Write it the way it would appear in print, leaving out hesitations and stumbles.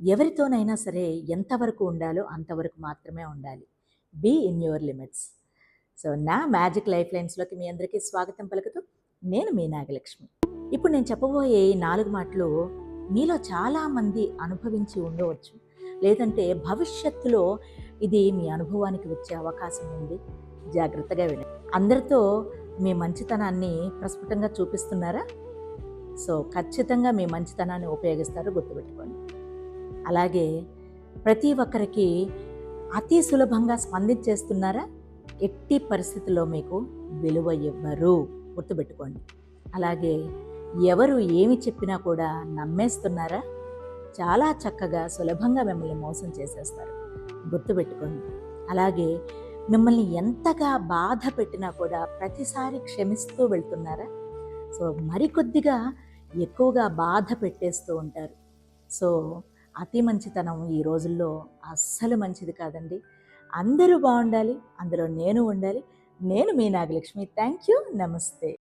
ఎవరితోనైనా సరే ఎంతవరకు ఉండాలో అంతవరకు మాత్రమే ఉండాలి. Be in your limits. So, నా మ్యాజిక్ లైఫ్ లైన్స్‌లోకి మీ అందరికీ స్వాగతం పలుకుతూ నేను మీ నాగలక్ష్మి. ఇప్పుడు నేను చెప్పబోయే ఈ 4 మాటలు మీలో చాలామంది అనుభవించి ఉండవచ్చు. లేదంటే భవిష్యత్తులో ఇది మీ అనుభవానికి వచ్చే అవకాశం ఉంది. జాగ్రత్తగా వినండి. అందరితో మీ మంచితనాన్ని ప్రస్ఫుటంగా చూపిస్తున్నారా? సో, ఖచ్చితంగా మీ మంచితనాన్ని ఉపయోగిస్తారు, గుర్తుపెట్టుకోండి. అలాగే ప్రతి ఒక్కరికి అతి సులభంగా స్పందించేస్తున్నారా? ఎట్టి పరిస్థితుల్లో మీకు విలువ ఇవ్వరు, గుర్తుపెట్టుకోండి. అలాగే ఎవరు ఏమి చెప్పినా కూడా నమ్మేస్తున్నారా? చాలా చక్కగా సులభంగా మిమ్మల్ని మోసం చేసేస్తారు, గుర్తుపెట్టుకోండి. అలాగే మిమ్మల్ని ఎంతగా బాధ పెట్టినా కూడా ప్రతిసారి క్షమిస్తూ వెళ్తున్నారా? సో, మరికొద్దిగా ఎక్కువగా బాధ పెట్టేస్తూ ఉంటారు. సో, అతి మంచితనం ఈ రోజుల్లో అస్సలు మంచిది కాదండి. అందరూ బాగుండాలి, అందులో నేను ఉండాలి. నేను మీ నాగలక్ష్మి. Thank you. నమస్తే.